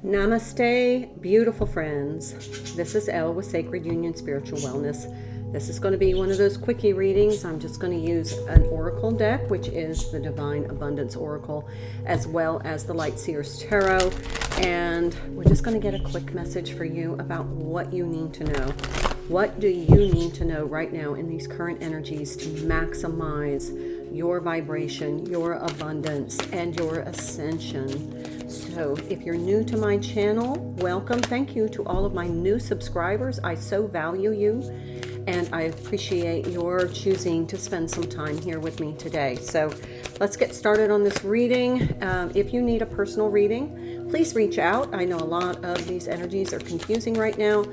Namaste, beautiful friends. This is Elle with Sacred Union Spiritual Wellness. This is going to be one of those quickie readings. I'm just going to use an oracle deck, which is the Divine Abundance Oracle, as well as the Light Seers Tarot. And we're just going to get a quick message for you about what you need to know. What do you need to know right now in these current energies to maximize your vibration, your abundance, and your ascension? So if you're new to my channel, welcome. Thank you to all of my new subscribers. I so value you, and I appreciate your choosing to spend some time here with me today. So let's get started on this reading. If you need a personal reading, please reach out. I know a lot of these energies are confusing right now.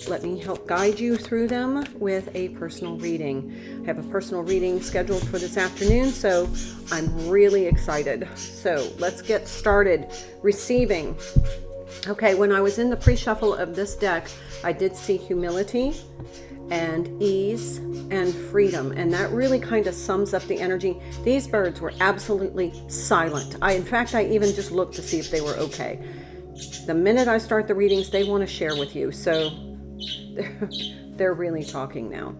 Let me help guide you through them with a personal reading. I have a personal reading scheduled for this afternoon, so I'm really excited. So let's get started. Receiving. Okay, when I was in the pre-shuffle of this deck, I did see humility and ease and freedom, and that really kind of sums up the energy. These birds were absolutely silent. In fact, I even just looked to see if they were okay. The minute I start the readings, they want to share with you, so they're really talking now.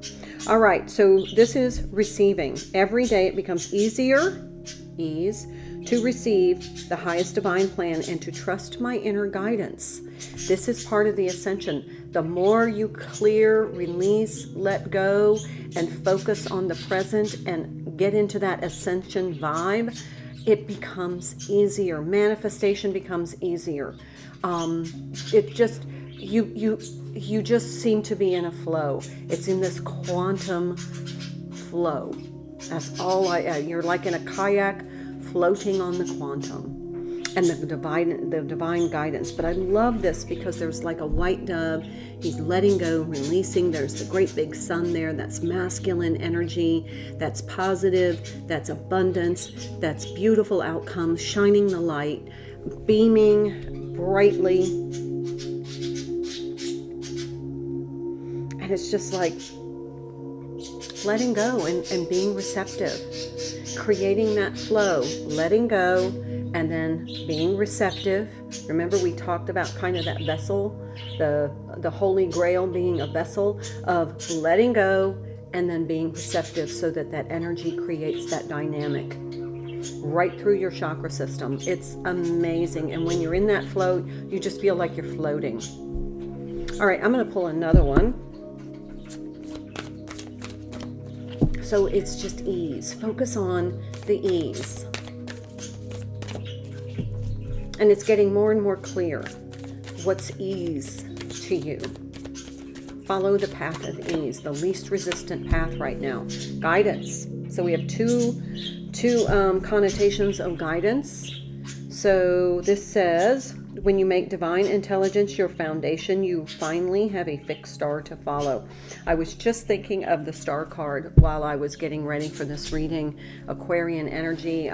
All right, so this is receiving. Every day it becomes ease, to receive the highest divine plan and to trust my inner guidance. This is part of the ascension. The more you clear, release, let go, and focus on the present and get into that ascension vibe, it becomes easier. Manifestation becomes easier. It just, you just seem to be in a flow. It's in this quantum flow. That's all you're like in a kayak floating on the quantum and the divine guidance. But I love this because there's like a white dove. He's letting go, releasing. There's the great big sun there. That's masculine energy. That's positive. That's abundance. That's beautiful outcomes, shining the light, beaming brightly. And it's just like letting go and being receptive, creating that flow, letting go, and then being receptive. Remember, we talked about kind of that vessel, the Holy Grail being a vessel of letting go and then being receptive, so that that energy creates that dynamic right through your chakra system. It's amazing. And when you're in that flow, you just feel like you're floating. All right, I'm going to pull another one. So it's just ease. Focus on the ease. And it's getting more and more clear. What's ease to you? Follow the path of ease, the least resistant path right now. Guidance. So we have two connotations of guidance. So this says, when you make divine intelligence your foundation, you finally have a fixed star to follow. I was just thinking of the star card while I was getting ready for this reading. Aquarian energy.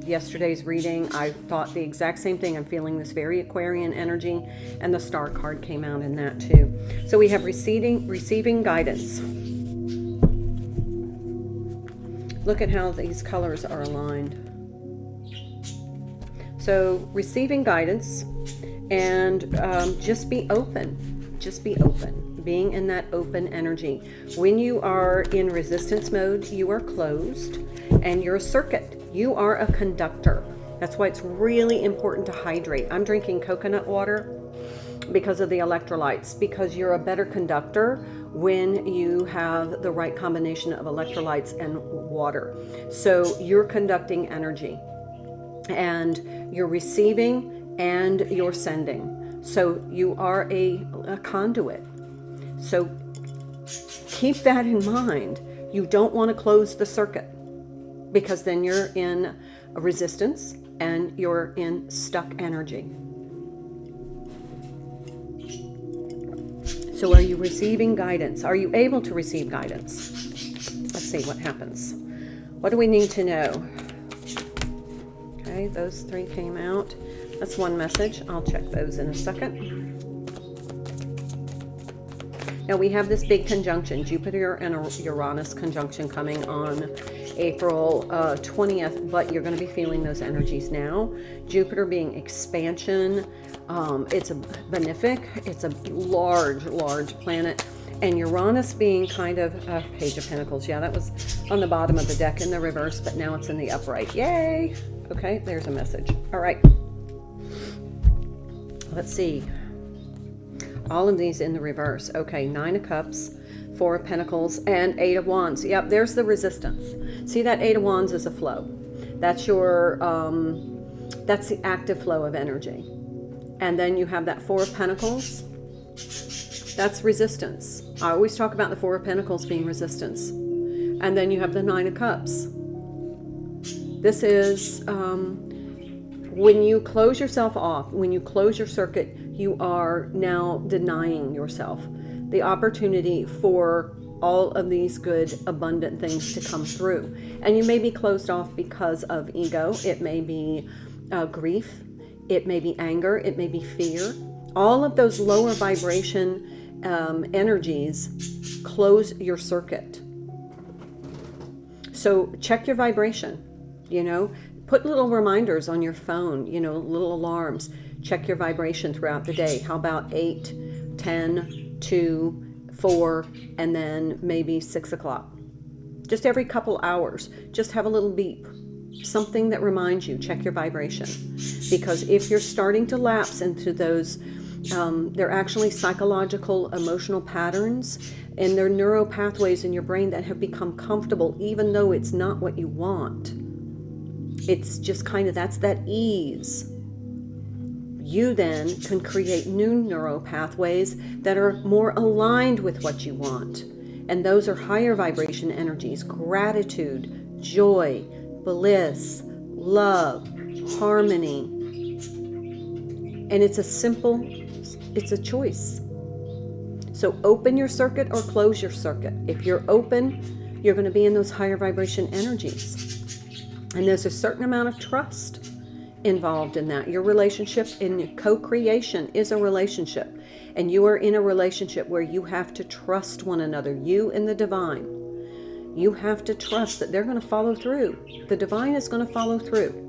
Yesterday's reading, I thought the exact same thing. I'm feeling this very Aquarian energy, and the star card came out in that too. So we have receiving guidance. Look at how these colors are aligned. So receiving guidance, and just be open. Just be open. Being in that open energy. When you are in resistance mode, you are closed, and you're a circuit. You are a conductor. That's why it's really important to hydrate. I'm drinking coconut water because of the electrolytes, because you're a better conductor when you have the right combination of electrolytes and water. So you're conducting energy, and you're receiving and you're sending. So you are a conduit. So keep that in mind. You don't want to close the circuit, because then you're in a resistance and you're in stuck energy. So are you receiving guidance? Are you able to receive guidance? Let's see what happens. What do we need to know? Okay, those three came out. That's one message. I'll check those in a second. Now we have this big conjunction, Jupiter and Uranus conjunction coming on April 20th, but you're going to be feeling those energies now. Jupiter being expansion, it's a benefic, it's a large planet, and Uranus being kind of Page of Pentacles. Yeah, that was on the bottom of the deck in the reverse, but now it's in the upright. Yay! Okay, there's a message. All right. Let's see. All of these in the reverse. Okay, 9 of Cups, 4 of Pentacles, and 8 of Wands. Yep, there's the resistance. See, that 8 of Wands is a flow. That's your, that's the active flow of energy. And then you have that 4 of Pentacles. That's resistance. I always talk about the 4 of Pentacles being resistance. And then you have the 9 of Cups. This is when you close yourself off, when you close your circuit, you are now denying yourself the opportunity for all of these good, abundant things to come through. And you may be closed off because of ego. It may be grief. It may be anger. It may be fear. All of those lower vibration energies close your circuit. So check your vibration, you know, put little reminders on your phone, you know, little alarms. Check your vibration throughout the day. How about 8, 10, 2, 4, and then maybe 6 o'clock? Just every couple hours, just have a little beep. Something that reminds you, check your vibration. Because if you're starting to lapse into those, they're actually psychological, emotional patterns, and they're neural pathways in your brain that have become comfortable, even though it's not what you want. It's just kind of, that's that ease. You then can create new neural pathways that are more aligned with what you want. And those are higher vibration energies: gratitude, joy, bliss, love, harmony. And it's a simple, it's a choice. So open your circuit or close your circuit. If you're open, you're going to be in those higher vibration energies. And there's a certain amount of trust involved in that. Your relationship in co-creation is a relationship. And you are in a relationship where you have to trust one another, you and the divine. You have to trust that they're going to follow through. The divine is going to follow through.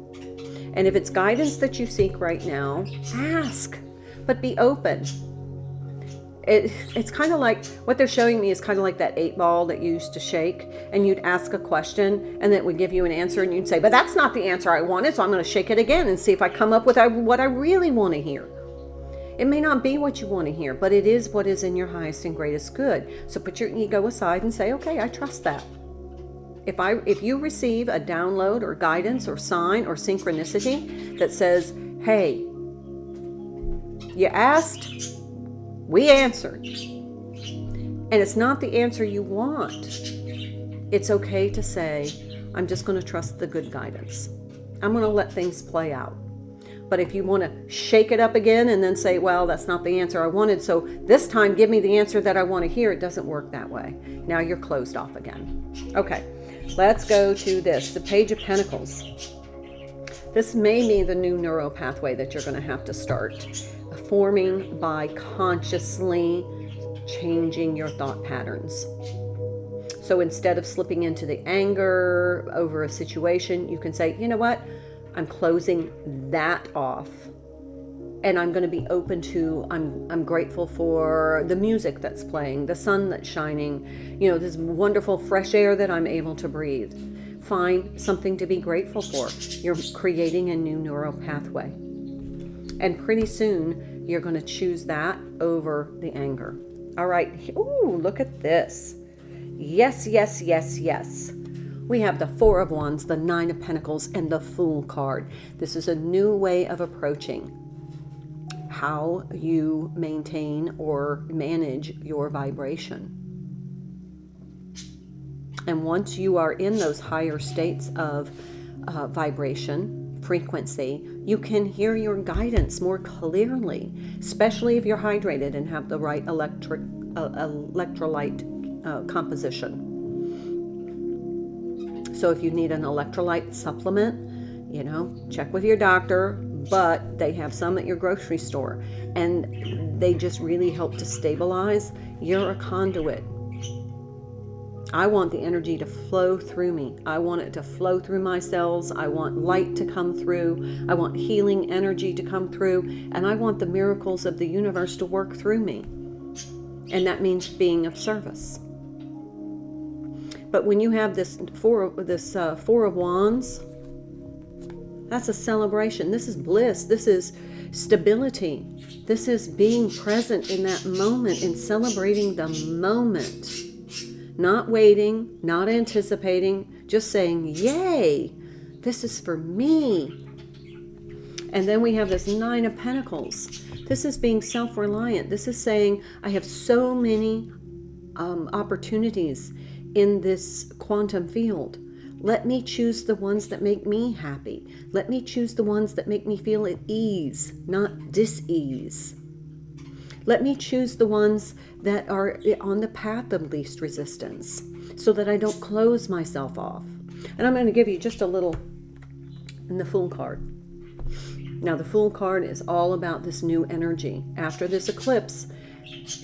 And if it's guidance that you seek right now, ask, but be open. It's kind of like, what they're showing me is kind of like that 8 ball that you used to shake, and you'd ask a question and it would give you an answer, and you'd say, but that's not the answer I wanted, so I'm going to shake it again and see if I come up with what I really want to hear. It may not be what you want to hear, but it is what is in your highest and greatest good. So put your ego aside and say, okay, I trust that. If you receive a download or guidance or sign or synchronicity that says, hey, you asked, we answered, and it's not the answer you want, it's okay to say, I'm just going to trust the good guidance. I'm going to let things play out. But if you want to shake it up again and then say, well, that's not the answer I wanted, so this time give me the answer that I want to hear, it doesn't work that way. Now you're closed off again. Okay, let's go to this, the Page of Pentacles. This may be the new neural pathway that you're going to have to start forming by consciously changing your thought patterns. So instead of slipping into the anger over a situation, you can say, you know what? I'm closing that off. And I'm going to be open to, I'm grateful for the music that's playing, the sun that's shining, you know, this wonderful fresh air that I'm able to breathe. Find something to be grateful for. You're creating a new neural pathway. And pretty soon, you're going to choose that over the anger. All right. Ooh, look at this. Yes, yes, yes, yes. We have the 4 of Wands, the 9 of Pentacles, and the Fool card. This is a new way of approaching how you maintain or manage your vibration. And once you are in those higher states of vibration, frequency, you can hear your guidance more clearly, especially if you're hydrated and have the right electrolyte composition. So if you need an electrolyte supplement, you know, check with your doctor, but they have some at your grocery store, and they just really help to stabilize. You're a conduit. I want the energy to flow through me. I want it to flow through my cells. I want light to come through. I want healing energy to come through. And I want the miracles of the universe to work through me. And that means being of service. But when you have this Four of Wands, that's a celebration. This is bliss. This is stability. This is being present in that moment and celebrating the moment. Not waiting, not anticipating, just saying, yay, this is for me. And then we have this Nine of Pentacles. This is being self-reliant. This is saying, I have so many opportunities in this quantum field. Let me choose the ones that make me happy. Let me choose the ones that make me feel at ease, not dis-ease. Let me choose the ones that are on the path of least resistance so that I don't close myself off. And I'm going to give you just a little in the Fool card. Now, the Fool card is all about this new energy. After this eclipse,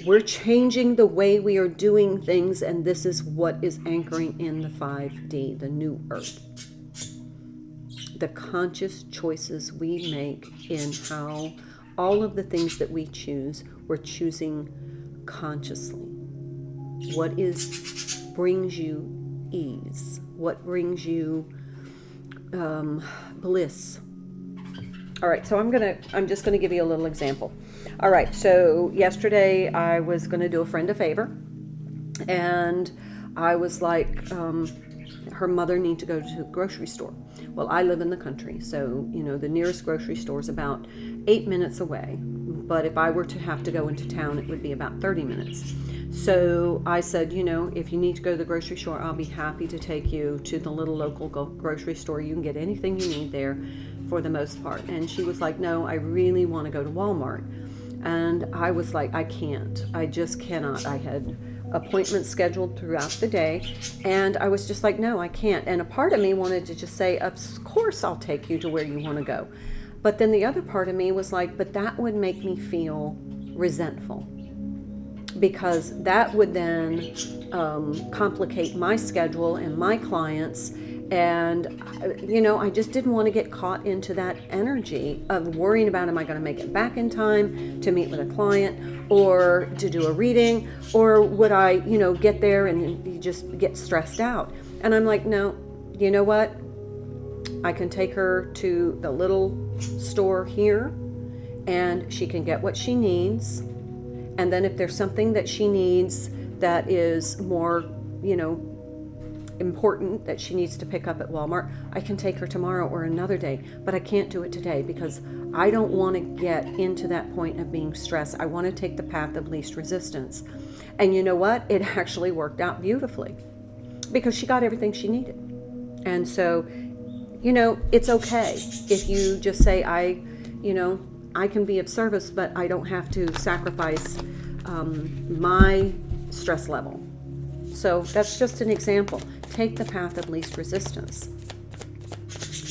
we're changing the way we are doing things, and this is what is anchoring in the 5D, the new earth. The conscious choices we make in how all of the things that we choose, we're choosing consciously. What brings you ease? What brings you bliss? All right, so I'm just gonna give you a little example. All right, so yesterday I was gonna do a friend a favor, and I was like, her mother needs to go to the grocery store. Well, I live in the country, so the nearest grocery store is about 8 minutes away. But if I were to have to go into town, it would be about 30 minutes. So I said, if you need to go to the grocery store, I'll be happy to take you to the little local grocery store. You can get anything you need there for the most part. And she was like, no, I really want to go to Walmart. And I was like, I can't. I just cannot. I had appointments scheduled throughout the day, and I was just like, no, I can't. And a part of me wanted to just say, of course I'll take you to where you want to go. But then the other part of me was like, but that would make me feel resentful, because that would then complicate my schedule and my clients. And, I just didn't want to get caught into that energy of worrying about, am I going to make it back in time to meet with a client or to do a reading, or would I, get there and just get stressed out? And I'm like, no, you know what? I can take her to the little store here, and she can get what she needs. And then if there's something that she needs that is more, important that she needs to pick up at Walmart, I can take her tomorrow or another day. But I can't do it today because I don't want to get into that point of being stressed. I want to take the path of least resistance. And you know what? It actually worked out beautifully because she got everything she needed. And so, it's okay if you just say, I can be of service, but I don't have to sacrifice my stress level. So that's just an example. Take the path of least resistance.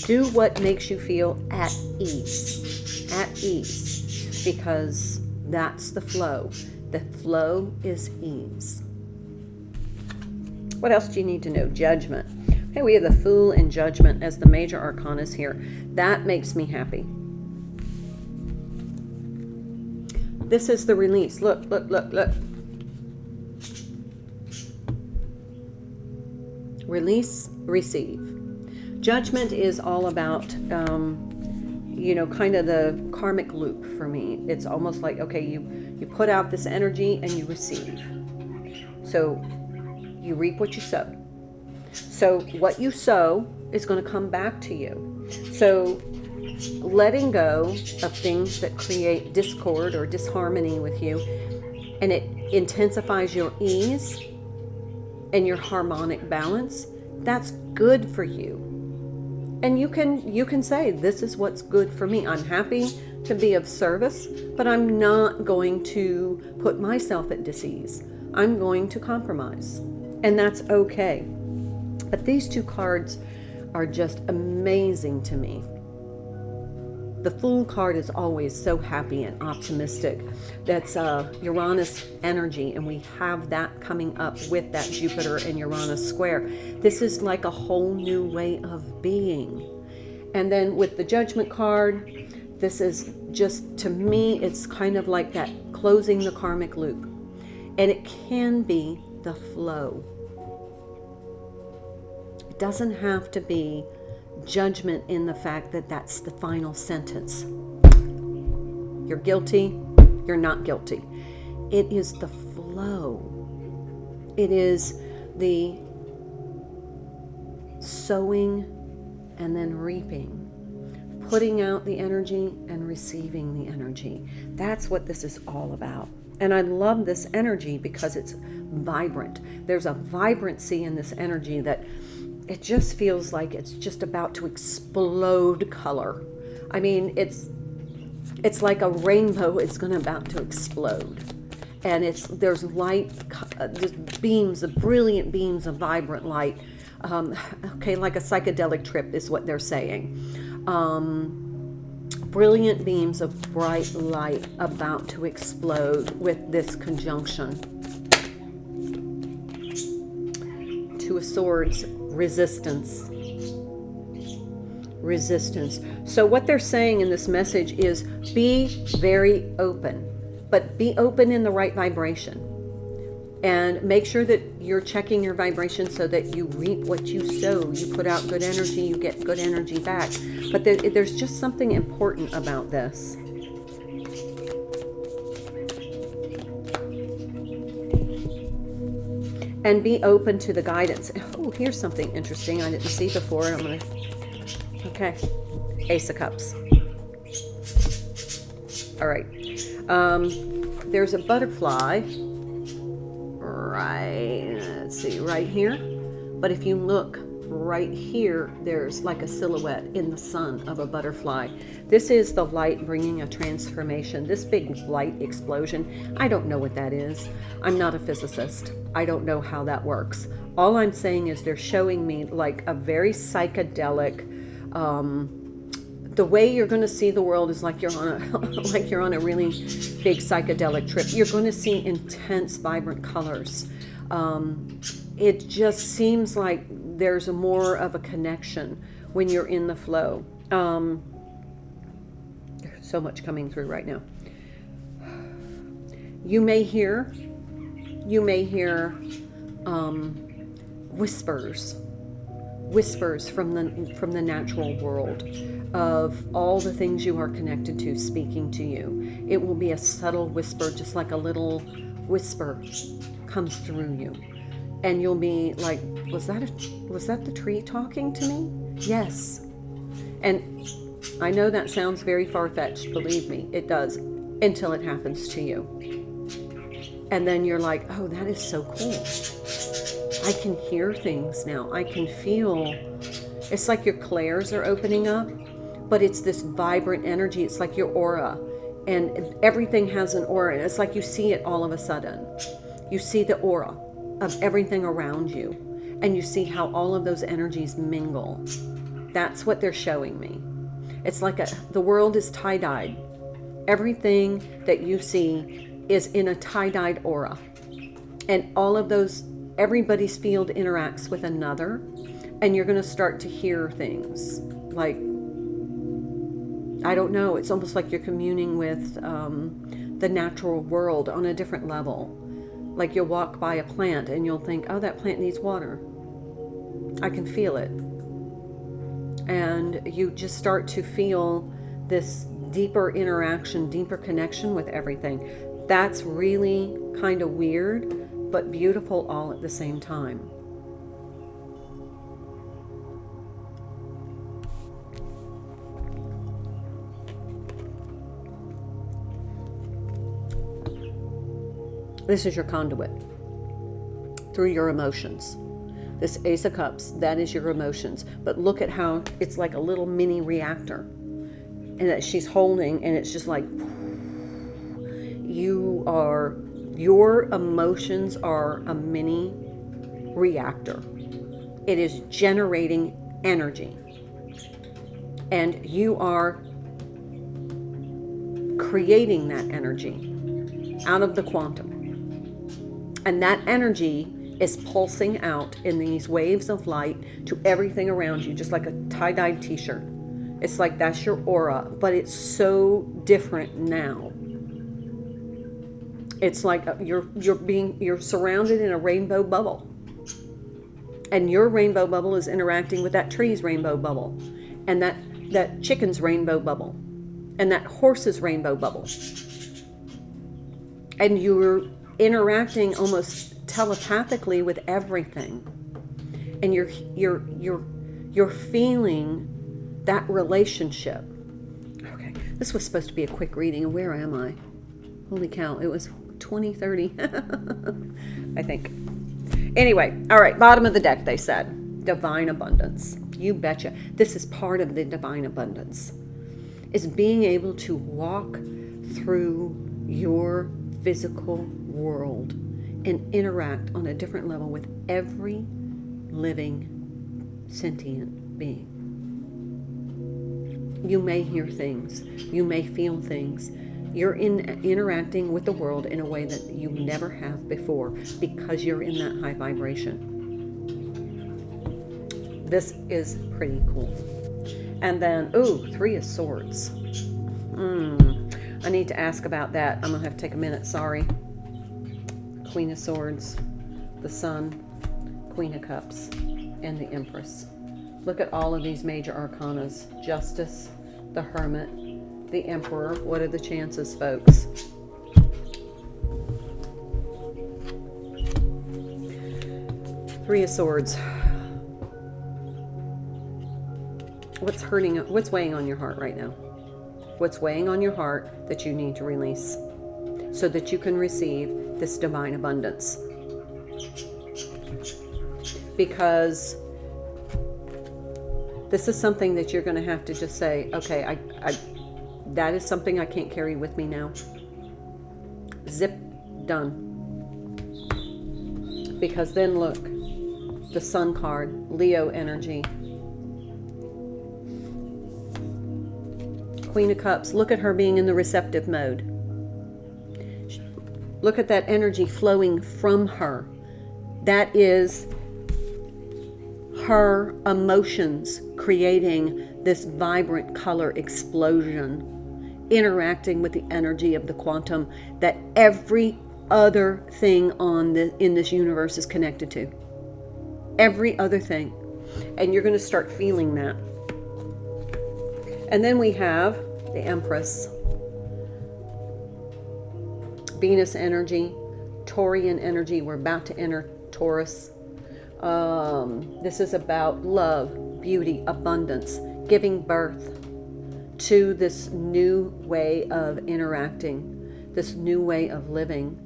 Do what makes you feel at ease, because that's the flow. The flow is ease. What else do you need to know? Judgment. Okay, we have the Fool and Judgment as the major arcanas here. That makes me happy. This is the release. Look. Release, receive. Judgment is all about, kind of the karmic loop for me. It's almost like, okay, you put out this energy and you receive. So you reap what you sow. So what you sow is going to come back to you. So letting go of things that create discord or disharmony with you, and it intensifies your ease and your harmonic balance, that's good for you. And you can say, this is what's good for me. I'm happy to be of service, but I'm not going to put myself at dis-ease. I'm going to compromise, and that's okay. But these two cards are just amazing to me. The Fool card is always so happy and optimistic. That's Uranus energy, and we have that coming up with that Jupiter and Uranus square. This is like a whole new way of being. And then with the Judgment card, this is just, to me, it's kind of like that closing the karmic loop. And it can be the flow. It doesn't have to be judgment in the fact that that's the final sentence. You're guilty, you're not guilty. It is the flow. It is the sowing and then reaping, putting out the energy and receiving the energy. That's what this is all about. And I love this energy because it's vibrant. There's a vibrancy in this energy that it just feels like it's just about to explode color. I mean, it's like a rainbow is about to explode. And there's light, there's beams, of brilliant beams of vibrant light. Okay, like a psychedelic trip is what they're saying. Brilliant beams of bright light about to explode with this conjunction. Two of Swords, resistance. Resistance. So what they're saying in this message is be very open, but be open in the right vibration. And make sure that you're checking your vibration so that you reap what you sow. You put out good energy, you get good energy back. But there's just something important about this. And be open to the guidance. Oh, here's something interesting I didn't see before. I'm going to... Okay. Ace of Cups. All right. There's a butterfly. Right, let's see, right here. But if you look right here, there's like a silhouette in the sun of a butterfly. This is the light bringing a transformation. This big light explosion, I don't know what that is. I'm not a physicist. I don't know how that works. All I'm saying is they're showing me like a very psychedelic, the way you're going to see the world is like you're on a really big psychedelic trip. You're going to see intense, vibrant colors. It just seems like there's more of a connection when you're in the flow. There's so much coming through right now. You may hear whispers from the natural world of all the things you are connected to speaking to you. It will be a subtle whisper, just like a little whisper comes through you. And you'll be like, was that the tree talking to me? Yes. And I know that sounds very far-fetched, believe me, it does, until it happens to you. And then you're like, oh, that is so cool. I can hear things now. I can feel, it's like your clairs are opening up, but it's this vibrant energy. It's like your aura, and everything has an aura. It's like you see it all of a sudden. You see the aura of everything around you, and you see how all of those energies mingle. That's what they're showing me. It's like the world is tie-dyed. Everything that you see is in a tie-dyed aura, and all of those, everybody's field interacts with another, and you're going to start to hear things like, I don't know, it's almost like you're communing with the natural world on a different level. Like you'll walk by a plant and you'll think, oh, that plant needs water. I can feel it. And you just start to feel this deeper interaction, deeper connection with everything. That's really kind of weird, but beautiful all at the same time. This is your conduit through your emotions. This Ace of Cups, that is your emotions. But look at how it's like a little mini reactor, and that she's holding, and it's just like, your emotions are a mini reactor. It is generating energy, and you are creating that energy out of the quantum. And that energy is pulsing out in these waves of light to everything around you, just like a tie-dyed t-shirt. It's like that's your aura, but it's so different now. It's like you're surrounded in a rainbow bubble. And your rainbow bubble is interacting with that tree's rainbow bubble, and that chicken's rainbow bubble, and that horse's rainbow bubble. And you're interacting almost telepathically with everything. And you're feeling that relationship. Okay, this was supposed to be a quick reading, and where am I? Holy cow, it was 20:30, I think. Anyway, all right, bottom of the deck, they said. Divine abundance. You betcha. This is part of the divine abundance. Is being able to walk through your physical world and interact on a different level with every living sentient being. You may hear things. You may feel things. You're interacting with the world in a way that you never have before because you're in that high vibration. This is pretty cool. And then, Three of Swords. I need to ask about that. I'm going to have to take a minute, sorry. Queen of Swords, the Sun, Queen of Cups, and the Empress. Look at all of these major arcanas. Justice, the Hermit, the Emperor. What are the chances, folks? Three of Swords. What's weighing on your heart right now? What's weighing on your heart that you need to release so that you can receive this divine abundance? Because this is something that you're going to have to just say, okay, that is something I can't carry with me now. Zip, done. Because then look, the Sun card, Leo energy. Queen of Cups, look at her being in the receptive mode. Look at that energy flowing from her. That is her emotions creating this vibrant color explosion, interacting with the energy of the quantum that every other thing in this universe is connected to. Every other thing. And you're going to start feeling that. And then we have the Empress, Venus energy, Taurian energy. We're about to enter Taurus. This is about love, beauty, abundance, giving birth to this new way of interacting, this new way of living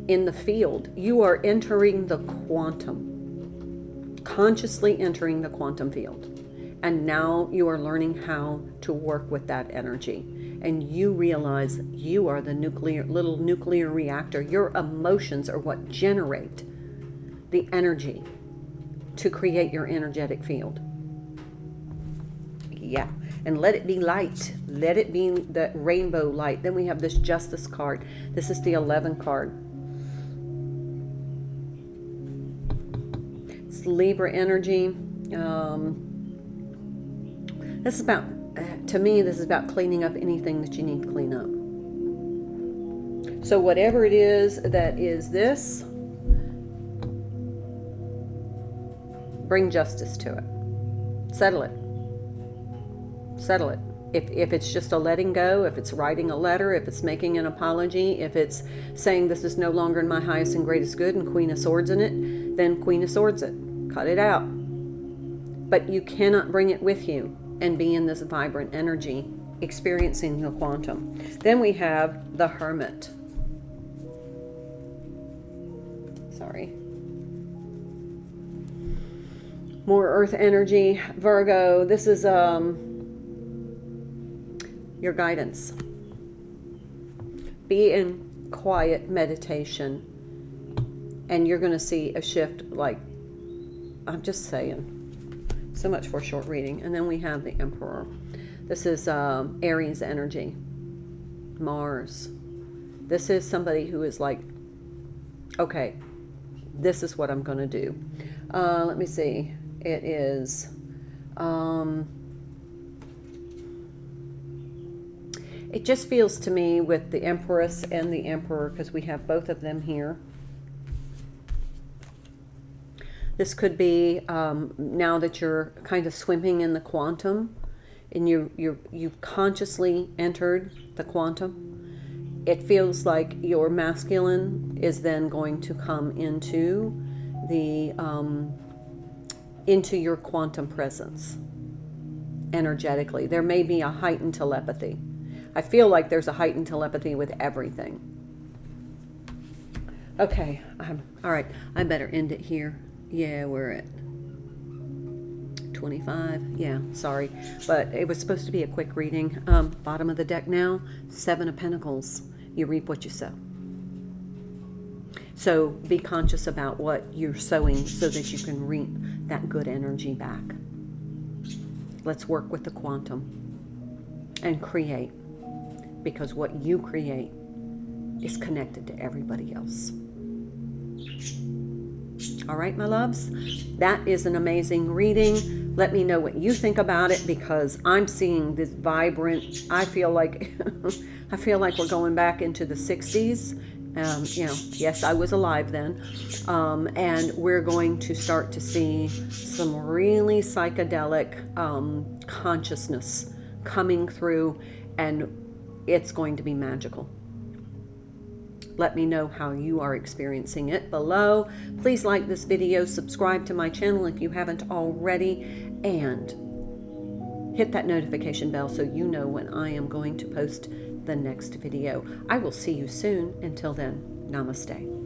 in the field. You are entering the quantum, consciously entering the quantum field. And now you are learning how to work with that energy. And you realize you are the little nuclear reactor. Your emotions are what generate the energy to create your energetic field. Yeah. And let it be light. Let it be the rainbow light. Then we have this Justice card. This is the 11 card. It's Libra energy. This is about, to me, this is about cleaning up anything that you need to clean up. So whatever it is that is this, bring justice to it. Settle it. Settle it. If it's just a letting go, if it's writing a letter, if it's making an apology, if it's saying this is no longer in my highest and greatest good and Queen of Swords in it, then Queen of Swords it. Cut it out. But you cannot bring it with you and be in this vibrant energy, experiencing the quantum. Then we have the Hermit. Sorry. More earth energy. Virgo, this is your guidance. Be in quiet meditation and you're going to see a shift, like, I'm just saying. So much for a short reading. And then we have the Emperor. This is Aries energy. Mars. This is somebody who is like, okay, this is what I'm going to do. Let me see. It is... it just feels to me with the Empress and the Emperor, because we have both of them here. This could be now that you're kind of swimming in the quantum and you've consciously entered the quantum. It feels like your masculine is then going to come into the into your quantum presence energetically. There may be a heightened telepathy. I feel like there's a heightened telepathy with everything. Okay, all right. I better end it here. Yeah, we're at 25. Yeah, sorry. But it was supposed to be a quick reading. Bottom of the deck now, 7 of Pentacles. You reap what you sow. So be conscious about what you're sowing so that you can reap that good energy back. Let's work with the quantum and create, because what you create is connected to everybody else. All right, my loves, that is an amazing reading. Let me know what you think about it, because I'm seeing this vibrant, I feel like we're going back into the 60s. You know, yes, I was alive then. And we're going to start to see some really psychedelic consciousness coming through, and it's going to be magical. Let me know how you are experiencing it below. Please like this video, subscribe to my channel if you haven't already, and hit that notification bell so you know when I am going to post the next video. I will see you soon. Until then, namaste.